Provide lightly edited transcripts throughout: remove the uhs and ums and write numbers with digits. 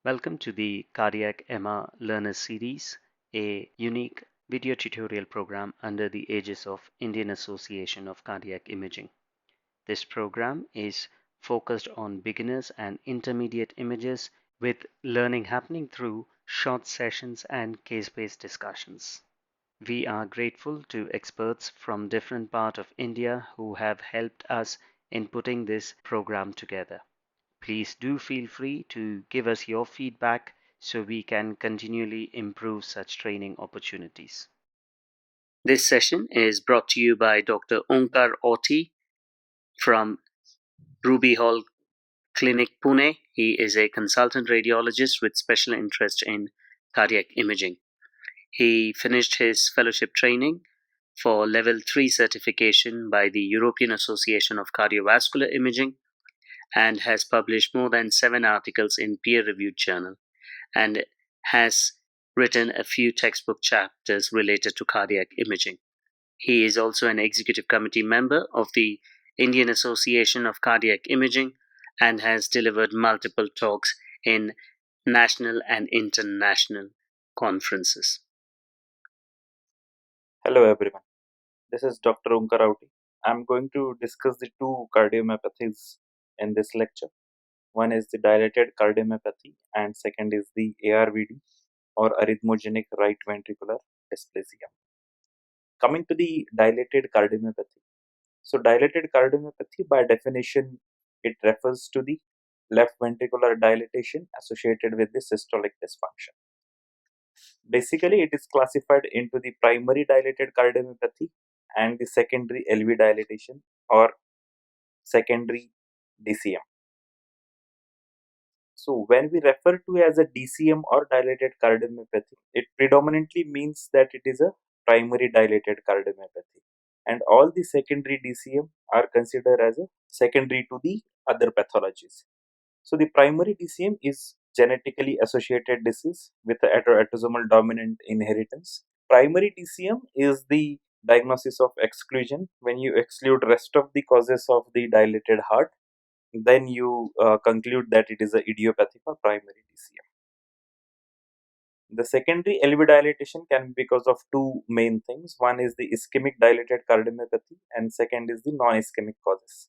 Welcome to the Cardiac EMA Learner Series, a unique video tutorial program under the aegis of Indian Association of Cardiac Imaging. This program is focused on beginners and intermediate images with learning happening through short sessions and case-based discussions. We are grateful to experts from different parts of India who have helped us in putting this program together. Please do feel free to give us your feedback so we can continually improve such training opportunities. This session is brought to you by Dr. Onkar Oti from Ruby Hall Clinic, Pune. He is a consultant radiologist with special interest in cardiac imaging. He finished his fellowship training for Level 3 certification by the European Association of Cardiovascular Imaging and has published more than 7 articles in peer-reviewed journal and has written a few textbook chapters related to cardiac imaging. He is also an executive committee member of the Indian Association of Cardiac Imaging and has delivered multiple talks in national and international conferences. Hello everyone, this is Dr. Onkar Auti. I'm going to discuss the two cardiomyopathies in this lecture. One is the dilated cardiomyopathy and second is the ARVD or arrhythmogenic right ventricular dysplasia. Coming to the dilated cardiomyopathy. So dilated cardiomyopathy by definition it refers to the left ventricular dilatation associated with the systolic dysfunction. Basically, it is classified into the primary dilated cardiomyopathy and the secondary LV dilatation or secondary DCM. So, when we refer to as a DCM or dilated cardiomyopathy, it predominantly means that it is a primary dilated cardiomyopathy, and all the secondary DCM are considered as a secondary to the other pathologies. So, the primary DCM is genetically associated disease with autosomal dominant inheritance. Primary DCM is the diagnosis of exclusion when you exclude rest of the causes of the dilated heart, then you conclude that it is a idiopathic or primary DCM. The secondary LV dilatation can be because of two main things. One is the ischemic dilated cardiomyopathy and second is the non-ischemic causes.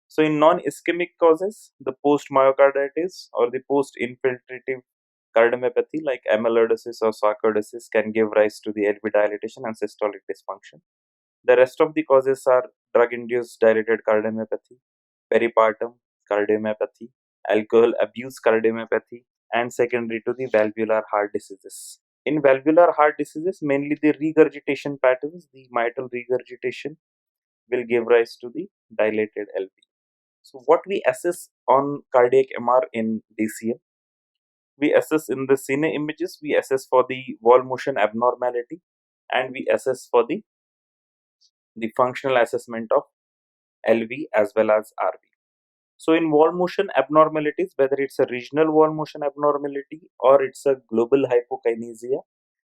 So in non-ischemic causes, the post-myocarditis or the post-infiltrative cardiomyopathy like amyloidosis or sarcoidosis can give rise to the LV dilatation and systolic dysfunction. The rest of the causes are drug-induced dilated cardiomyopathy, peripartum cardiomyopathy, alcohol abuse cardiomyopathy, and secondary to the valvular heart diseases. In valvular heart diseases, mainly the regurgitation patterns, the mitral regurgitation will give rise to the dilated LV. So, what we assess on cardiac MR in DCM, we assess in the cine images, we assess for the wall motion abnormality, and we assess for the functional assessment of LV as well as RV. So in wall motion abnormalities, whether it's a regional wall motion abnormality or it's a global hypokinesia,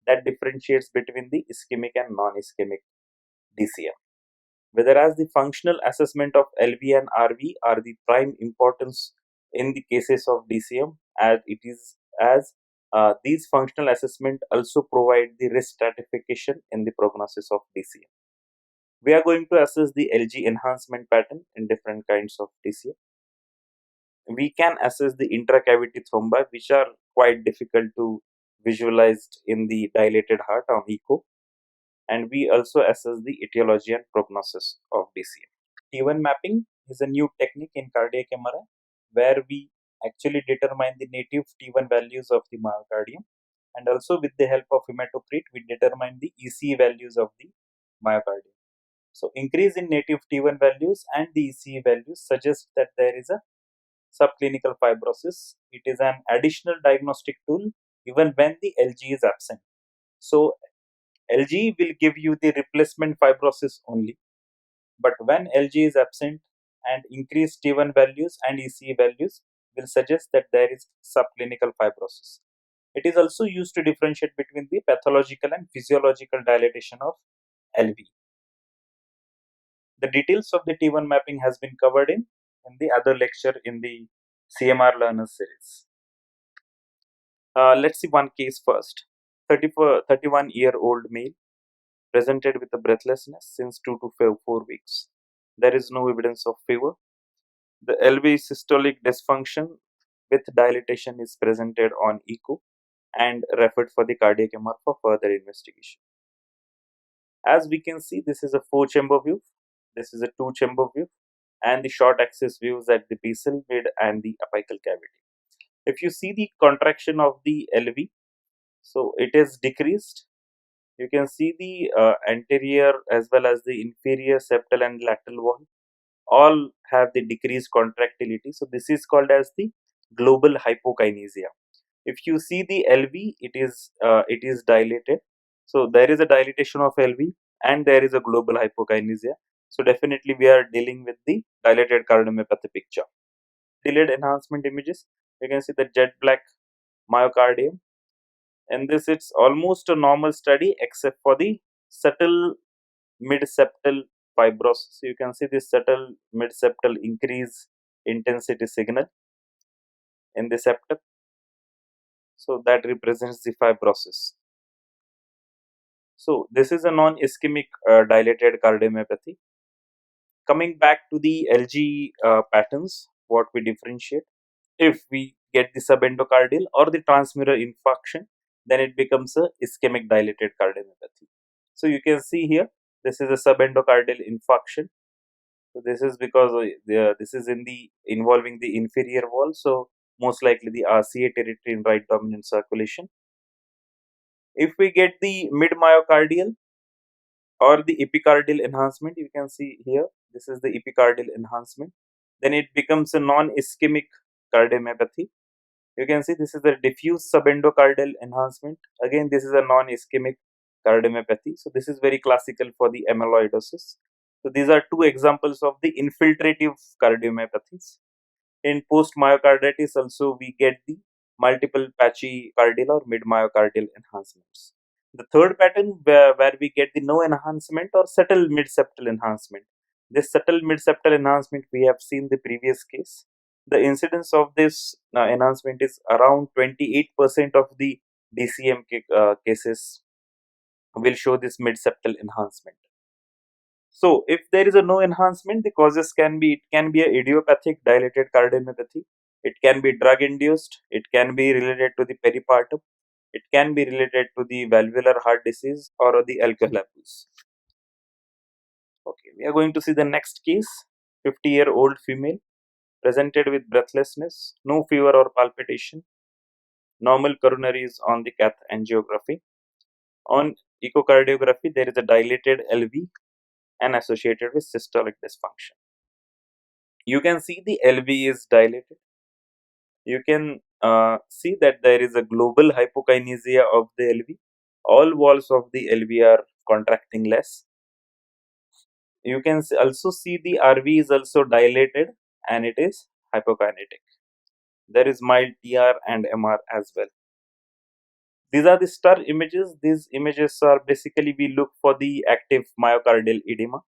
that differentiates between the ischemic and non-ischemic DCM. Whereas the functional assessment of LV and RV are the prime importance in the cases of DCM, as it is as these functional assessment also provide the risk stratification in the prognosis of DCM. We are going to assess the LG enhancement pattern in different kinds of DCM. We can assess the intracavity thrombi, which are quite difficult to visualize in the dilated heart on echo, and we also assess the etiology and prognosis of DCM. T1 mapping is a new technique in cardiac MRI where we actually determine the native T1 values of the myocardium, and also with the help of hematocrit we determine the ECE values of the myocardium. So increase in native T1 values and the ECE values suggest that there is a subclinical fibrosis. It is an additional diagnostic tool even when the LG is absent. So LG will give you the replacement fibrosis only, but when LG is absent and increased T1 values and ECE values will suggest that there is subclinical fibrosis. It is also used to differentiate between the pathological and physiological dilatation of LV. The details of the T1 mapping has been covered in the other lecture in the CMR Learner series. Let's see one case first. 31-year-old male presented with a breathlessness since 2 to 4 weeks. There is no evidence of fever. The LV systolic dysfunction with dilatation is presented on echo and referred for the cardiac MR for further investigation. As we can see, this is a 4-chamber view, this is a 2-chamber view, and the short axis views at the basal, mid, and the apical cavity. If you see the contraction of the LV, so it is decreased. You can see the anterior as well as the inferior septal and lateral wall all have the decreased contractility. So this is called as the global hypokinesia. If you see the LV, it is dilated. So there is a dilatation of LV and there is a global hypokinesia. So definitely we are dealing with the dilated cardiomyopathy picture. Delayed enhancement images, you can see the jet black myocardium. And this it's almost a normal study except for the subtle mid-septal fibrosis. You can see this subtle mid-septal increase intensity signal in the septum. So that represents the fibrosis. So this is a non-ischemic dilated cardiomyopathy. Coming back to the LG patterns, what we differentiate, if we get the subendocardial or the transmural infarction, then it becomes a ischemic dilated cardiomyopathy. So you can see here, this is a subendocardial infarction. So this is because this is involving the inferior wall. So most likely the RCA territory in right dominant circulation. If we get the mid myocardial or the epicardial enhancement, you can see here, this is the epicardial enhancement, then it becomes a non-ischemic cardiomyopathy. You can see this is the diffuse subendocardial enhancement. Again, this is a non-ischemic cardiomyopathy. So this is very classical for the amyloidosis. So these are two examples of the infiltrative cardiomyopathies. In post myocarditis also we get the multiple patchy cardial or mid myocardial enhancements. The third pattern where we get the no enhancement or subtle mid septal enhancement. This subtle mid septal enhancement we have seen the previous case. The incidence of this enhancement is around 28% of the DCM cases will show this mid septal enhancement. So if there is a no enhancement, the causes can be, it can be a idiopathic dilated cardiomyopathy, it can be drug induced, it can be related to the peripartum, it can be related to the valvular heart disease or the alcohol abuse. Okay, we are going to see the next case. 50-year-old female presented with breathlessness, no fever or palpitation, normal coronaries on the cath angiography. On echocardiography, there is a dilated LV and associated with systolic dysfunction. You can see the LV is dilated. You can see that there is a global hypokinesia of the LV. All walls of the LV are contracting less. You can also see the RV is also dilated and it is hypokinetic. There is mild TR and MR as well. These are the star images. These images are basically we look for the active myocardial edema.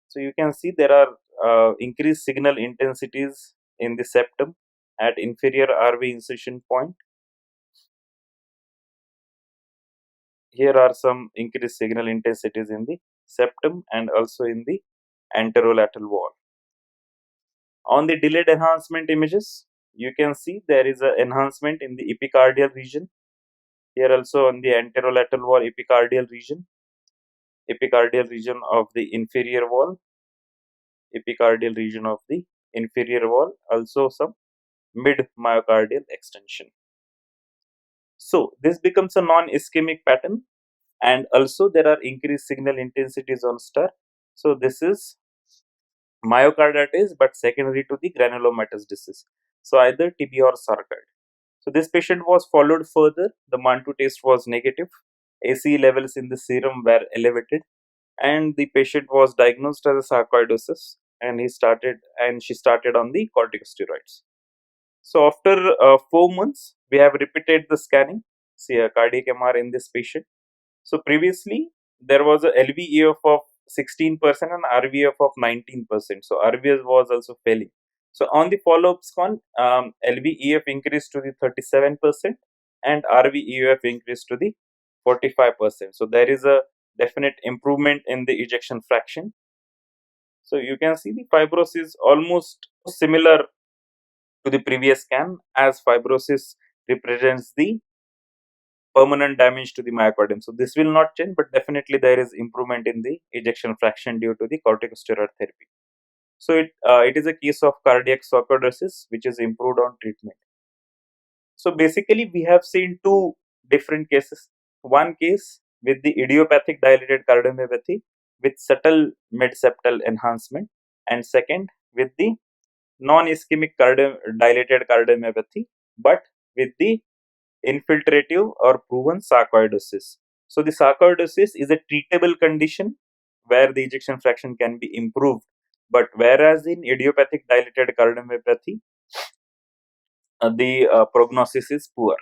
So you can see there are increased signal intensities in the septum at inferior RV insertion point. Here are some increased signal intensities in the septum and also in the anterolateral wall. On the delayed enhancement images, you can see there is an enhancement in the epicardial region. Here also on the anterolateral wall, epicardial region of the inferior wall, epicardial region of the inferior wall, also some mid myocardial extension. So this becomes a non-ischemic pattern, and also there are increased signal intensities on star. So this is myocarditis but secondary to the granulomatous disease. So either TB or sarcoid. So this patient was followed further. The Mantoux test was negative. ACE levels in the serum were elevated, and the patient was diagnosed as a sarcoidosis, and she started on the corticosteroids. So after 4 months, we have repeated the scanning, see a cardiac MR in this patient. So previously there was a LVEF of 16% and RVF of 19%. So RVF was also failing. So on the follow-ups con, LVEF increased to the 37% and RVEF increased to the 45%. So there is a definite improvement in the ejection fraction. So you can see the fibrosis almost similar to the previous scan, as fibrosis represents the permanent damage to the myocardium. So this will not change, but definitely there is improvement in the ejection fraction due to the corticosteroid therapy. So it is a case of cardiac sarcoidosis which is improved on treatment. So basically we have seen two different cases. One case with the idiopathic dilated cardiomyopathy with subtle mid-septal enhancement, and second with the non-ischemic dilated cardiomyopathy but with the infiltrative or proven sarcoidosis. So the sarcoidosis is a treatable condition where the ejection fraction can be improved, but whereas in idiopathic dilated cardiomyopathy, the prognosis is poor.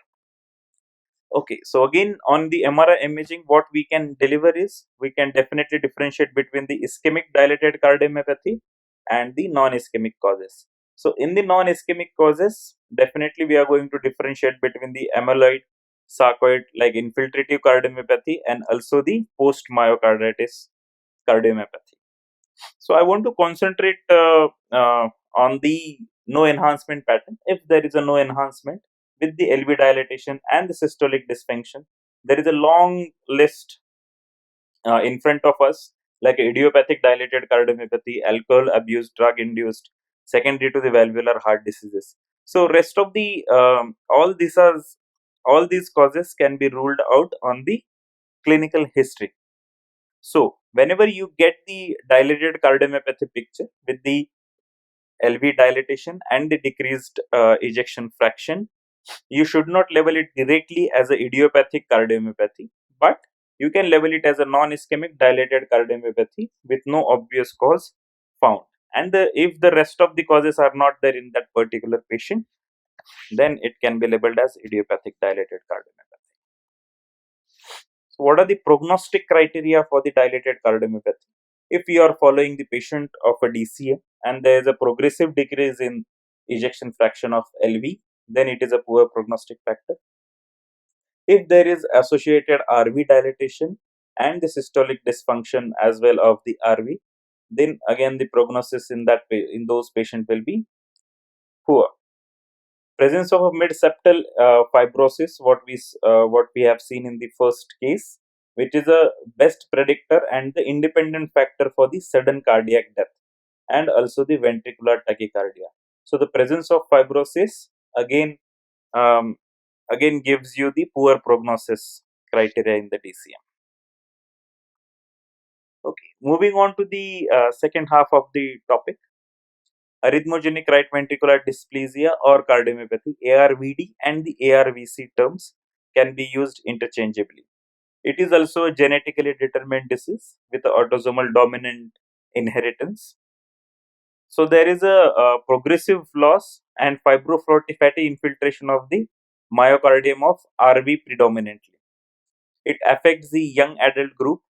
Okay, so again on the MRI imaging, what we can deliver is we can definitely differentiate between the ischemic dilated cardiomyopathy and the non-ischemic causes. So in the non-ischemic causes, definitely we are going to differentiate between the amyloid, sarcoid like infiltrative cardiomyopathy and also the post-myocarditis cardiomyopathy. So I want to concentrate on the no enhancement pattern. If there is a no enhancement with the LV dilatation and the systolic dysfunction, there is a long list in front of us, like idiopathic dilated cardiomyopathy, alcohol abuse, drug induced, secondary to the valvular heart diseases. So rest of the all these causes can be ruled out on the clinical history. So whenever you get the dilated cardiomyopathy picture with the LV dilatation and the decreased ejection fraction, you should not label it directly as a idiopathic cardiomyopathy, but you can label it as a non-ischemic dilated cardiomyopathy with no obvious cause found. And if the rest of the causes are not there in that particular patient, then it can be labeled as idiopathic dilated cardiomyopathy. So what are the prognostic criteria for the dilated cardiomyopathy? If you are following the patient of a DCM and there is a progressive decrease in ejection fraction of LV, then it is a poor prognostic factor. If there is associated RV dilatation and the systolic dysfunction as well of the RV, then again the prognosis in those patients will be poor. Presence of a mid-septal fibrosis, what we have seen in the first case, which is a best predictor and the independent factor for the sudden cardiac death and also the ventricular tachycardia. So the presence of fibrosis again um, again gives you the poor prognosis criteria in the DCM. Okay, moving on to the second half of the topic. Arrhythmogenic right ventricular dysplasia or cardiomyopathy, ARVD, and the ARVC terms can be used interchangeably. It is also a genetically determined disease with autosomal dominant inheritance. So there is a progressive loss and fibrofatty infiltration of the myocardium of RV predominantly. It affects the young adult group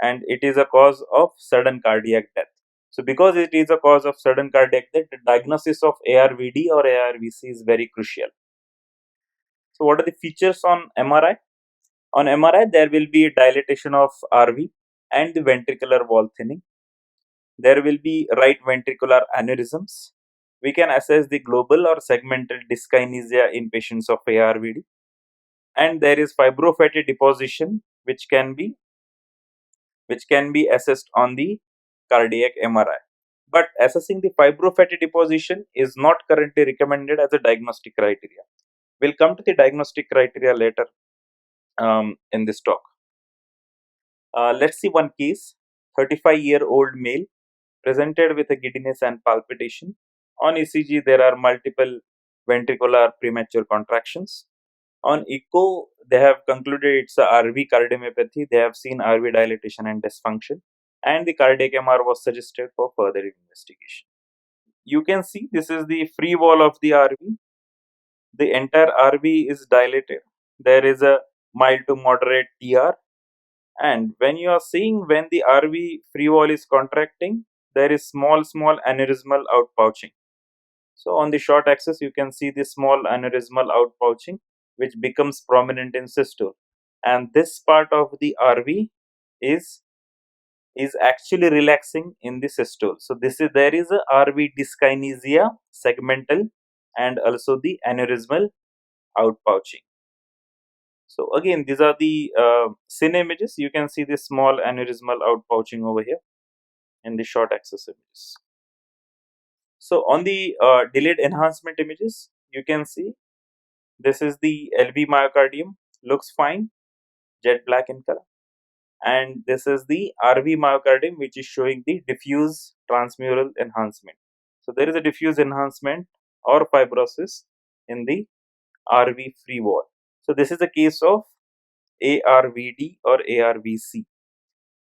and it is a cause of sudden cardiac death. So because it is a cause of sudden cardiac death, the diagnosis of ARVD or ARVC is very crucial. So what are the features on MRI? On MRI, there will be dilatation of RV and the ventricular wall thinning. There will be right ventricular aneurysms. We can assess the global or segmental dyskinesia in patients of ARVD. And there is fibrofatty deposition which can be assessed on the cardiac MRI. But assessing the fibrofatty deposition is not currently recommended as a diagnostic criteria. We'll come to the diagnostic criteria later in this talk. Let's see one case. 35-year-old male presented with a giddiness and palpitation. On ECG, there are multiple ventricular premature contractions. On echo, they have concluded it's a RV cardiomyopathy. They have seen RV dilatation and dysfunction, and the cardiac MR was suggested for further investigation. You can see this is the free wall of the RV. The entire RV is dilated. There is a mild to moderate TR, and when you are seeing when the RV free wall is contracting, there is small aneurysmal outpouching. So on the short axis, you can see the small aneurysmal outpouching, which becomes prominent in systole. And this part of the RV is actually relaxing in the systole. So there is a RV dyskinesia segmental and also the aneurysmal outpouching. So again, these are the cine images. You can see the small aneurysmal outpouching over here in the short axis images. So on the delayed enhancement images, you can see this is the LV myocardium, looks fine, jet black in color. And this is the RV myocardium, which is showing the diffuse transmural enhancement. So there is a diffuse enhancement or fibrosis in the RV free wall. So this is a case of ARVD or ARVC.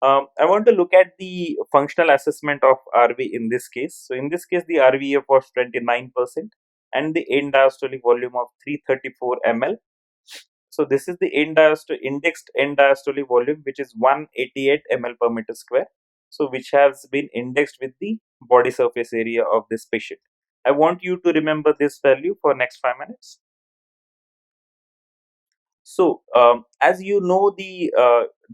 I want to look at the functional assessment of RV in this case. So in this case, the RVF was 29% and the end diastolic volume of 334 ml. So this is the indexed end diastolic volume, which is 188 ml per meter square. So which has been indexed with the body surface area of this patient. I want you to remember this value for next 5 minutes. So, as you know, the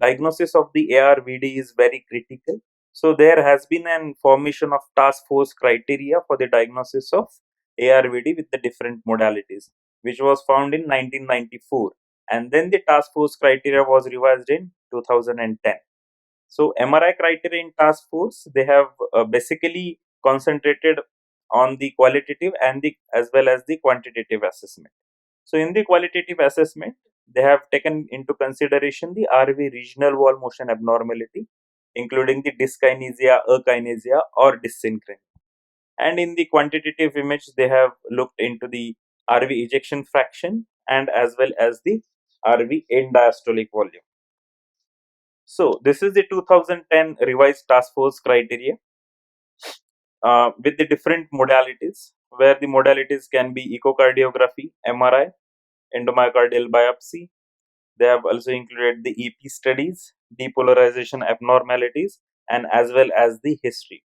diagnosis of the ARVD is very critical. So, there has been an formation of task force criteria for the diagnosis of ARVD with the different modalities, which was found in 1994. And then the task force criteria was revised in 2010. So, MRI criteria in task force, they have basically concentrated on the qualitative and the as well as the quantitative assessment. So, in the qualitative assessment, they have taken into consideration the RV regional wall motion abnormality, including the dyskinesia, akinesia, or dyssynchrony. And in the quantitative image, they have looked into the RV ejection fraction and as well as the RV end diastolic volume. So, this is the 2010 revised task force criteria with the different modalities, where the modalities can be echocardiography, MRI, endomyocardial biopsy. They have also included the EP studies, depolarization abnormalities, and as well as the history.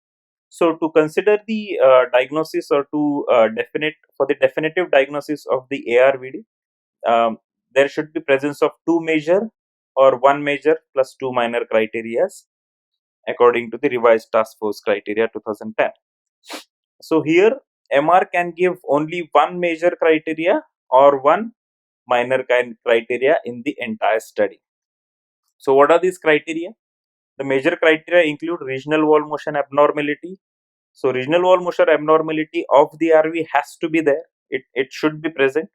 So, to consider the diagnosis or to for the definitive diagnosis of the ARVD, um, there should be presence of two major or one major plus two minor criteria according to the revised task force criteria 2010. So, here MR can give only one major criteria or one minor criteria in the entire study. So, what are these criteria? The major criteria include regional wall motion abnormality. So, regional wall motion abnormality of the RV has to be there. It should be present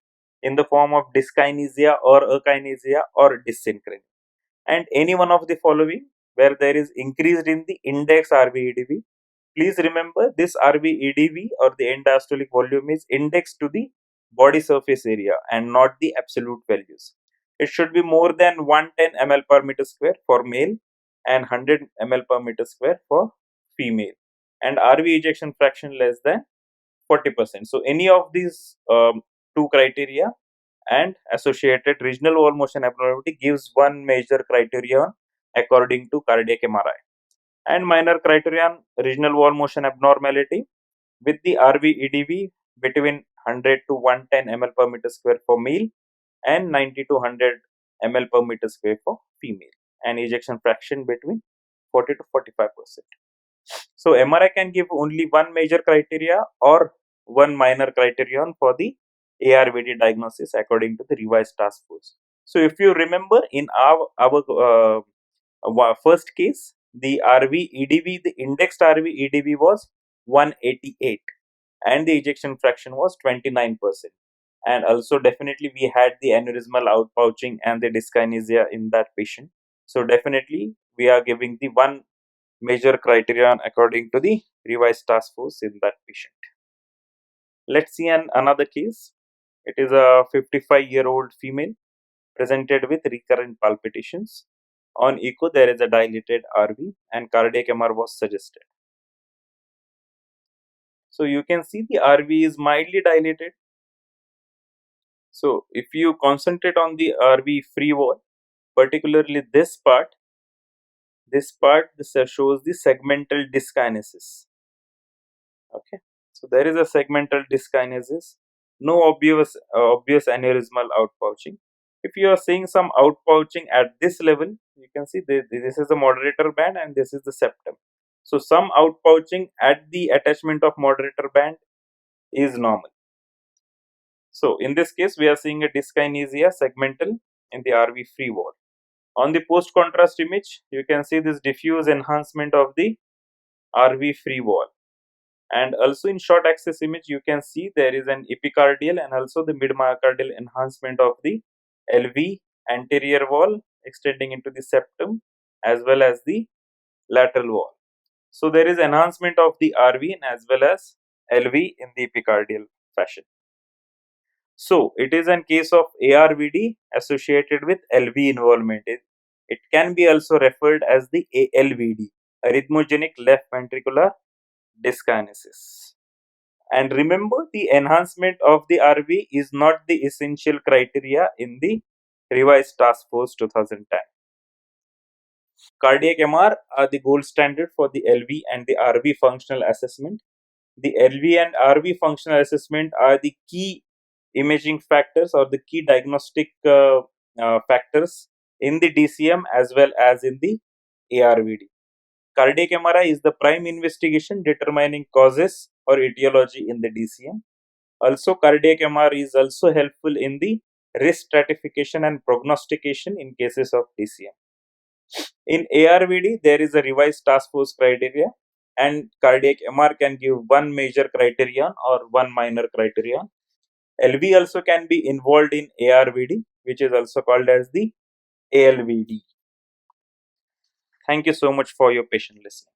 in the form of dyskinesia or akinesia or dyssynchrony. And any one of the following where there is increased in the index RV-EDV. Please remember this RV-EDV or the end diastolic volume is indexed to the body surface area and not the absolute values. It should be more than 110 ml per meter square for male and 100 ml per meter square for female, and RV ejection fraction less than 40%. So, any of these two criteria and associated regional wall motion abnormality gives one major criterion according to cardiac MRI, and minor criterion regional wall motion abnormality with the RV EDV between 100 to 110 ml per meter square for male and 90 to 100 ml per meter square for female, and ejection fraction between 40 to 45%. So, MRI can give only one major criteria or one minor criterion for the ARVD diagnosis according to the revised task force. So, if you remember in our first case, the RV EDV, the indexed RV EDV was 188 and the ejection fraction was 29%. And also definitely we had the aneurysmal outpouching and the dyskinesia in that patient. So, definitely we are giving the one major criterion according to the revised task force in that patient. Let's see another case. It is a 55-year-old female presented with recurrent palpitations. On echo, there is a dilated RV and cardiac MR was suggested. So, you can see the RV is mildly dilated. So, if you concentrate on the RV free wall, particularly this shows the segmental dyskinesis. Okay. So there is a segmental dyskinesis, no obvious aneurysmal outpouching. If you are seeing some outpouching at this level, you can see this is the moderator band and this is the septum. So some outpouching at the attachment of moderator band is normal. So in this case, we are seeing a dyskinesia segmental in the RV free wall. On the post contrast image, you can see this diffuse enhancement of the RV free wall. And also in short axis image, you can see there is an epicardial and also the mid myocardial enhancement of the LV anterior wall extending into the septum as well as the lateral wall. So there is enhancement of the RV and as well as LV in the epicardial fashion. So it is a case of ARVD associated with LV involvement. It can be also referred as the ALVD, arrhythmogenic left ventricular dyskinesis. And remember, the enhancement of the RV is not the essential criteria in the revised task force 2010. Cardiac MR are the gold standard for the LV and the RV functional assessment. The LV and RV functional assessment are the key imaging factors or the key diagnostic factors in the DCM as well as in the ARVD. Cardiac MRI is the prime investigation determining causes or etiology in the DCM. Also, cardiac MR is also helpful in the risk stratification and prognostication in cases of DCM. In ARVD, there is a revised task force criteria, and cardiac MR can give one major criterion or one minor criterion. LV also can be involved in ARVD, which is also called as the ALVD. Thank you so much for your patient listening.